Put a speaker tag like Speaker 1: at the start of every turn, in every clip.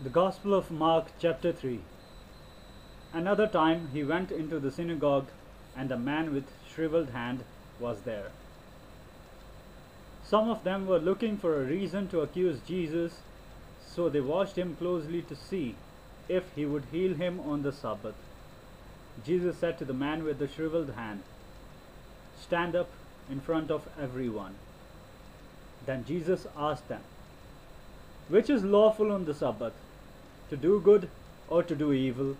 Speaker 1: The Gospel of Mark, chapter 3. Another time he went into the synagogue, and a man with shriveled hand was there. Some of them were looking for a reason to accuse Jesus, so they watched him closely to see if he would heal him on the Sabbath. Jesus said to the man with the shriveled hand, "Stand up in front of everyone." Then Jesus asked them, "Which is lawful on the Sabbath, to do good or to do evil,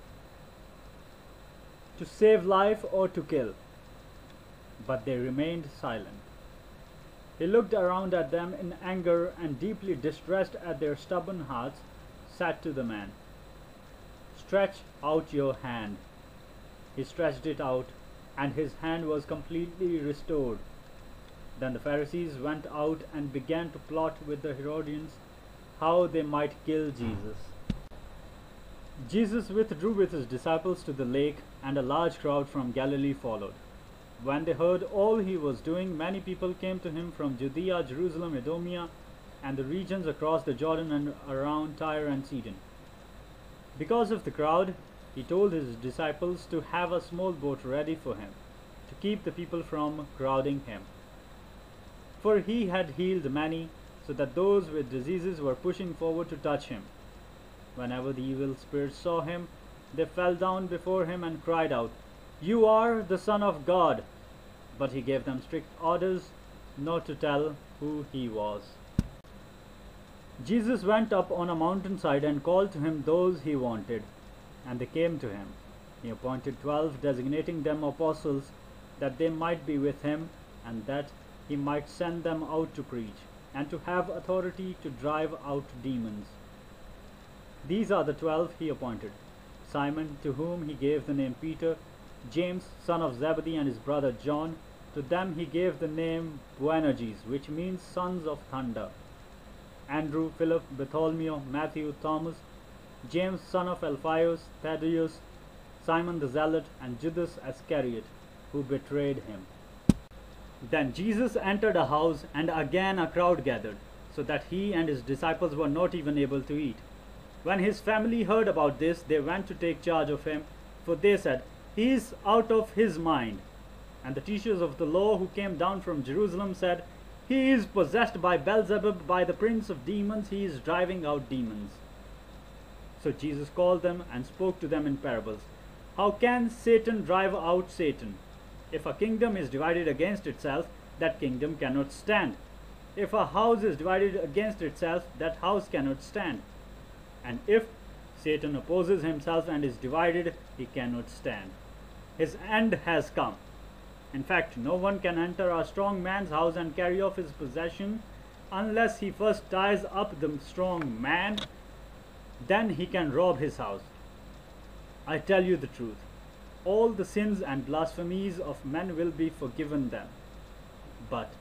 Speaker 1: to save life or to kill?" But they remained silent. He looked around at them in anger and, deeply distressed at their stubborn hearts, said to the man, "Stretch out your hand." He stretched it out, and his hand was completely restored. Then the Pharisees went out and began to plot with the Herodians how they might kill Jesus. Jesus withdrew with his disciples to the lake, and a large crowd from Galilee followed. When they heard all he was doing, many people came to him from Judea, Jerusalem, Idumea, and the regions across the Jordan and around Tyre and Sidon. Because of the crowd, he told his disciples to have a small boat ready for him, to keep the people from crowding him. For he had healed many, so that those with diseases were pushing forward to touch him. Whenever the evil spirits saw him, they fell down before him and cried out, "You are the Son of God." But he gave them strict orders not to tell who he was. Jesus went up on a mountainside and called to him those he wanted, and they came to him. He appointed 12, designating them apostles, that they might be with him, and that he might send them out to preach, and to have authority to drive out demons. These are the 12 he appointed: Simon, to whom he gave the name Peter; James, son of Zebedee, and his brother John. To them he gave the name Boanerges, which means sons of thunder; Andrew, Philip, Bartholomew, Matthew, Thomas, James, son of Alphaeus, Thaddeus, Simon the Zealot, and Judas Iscariot, who betrayed him. Then Jesus entered a house, and again a crowd gathered, so that he and his disciples were not even able to eat. When his family heard about this, they went to take charge of him, for they said, "He is out of his mind." And the teachers of the law who came down from Jerusalem said, "He is possessed by Beelzebub, by the prince of demons he is driving out demons." So Jesus called them and spoke to them in parables. "How can Satan drive out Satan? If a kingdom is divided against itself, that kingdom cannot stand. If a house is divided against itself, that house cannot stand. And if Satan opposes himself and is divided, he cannot stand. His end has come. In fact, no one can enter a strong man's house and carry off his possession unless he first ties up the strong man. Then he can rob his house. I tell you the truth. All the sins and blasphemies of men will be forgiven them. But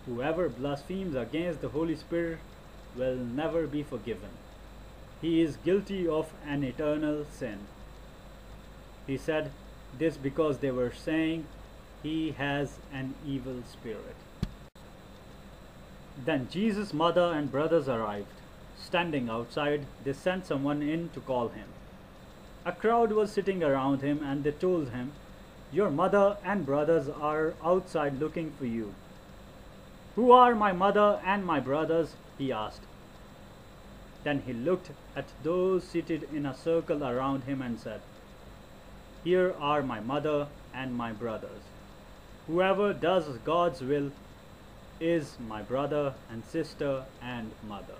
Speaker 1: whoever blasphemes against the Holy Spirit will never be forgiven. He is guilty of an eternal sin." He said this because they were saying, "He has an evil spirit." Then Jesus' mother and brothers arrived. Standing outside, they sent someone in to call him. A crowd was sitting around him, and they told him, "Your mother and brothers are outside looking for you." "Who are my mother and my brothers?" he asked. Then he looked at those seated in a circle around him and said, "Here are my mother and my brothers. Whoever does God's will is my brother and sister and mother."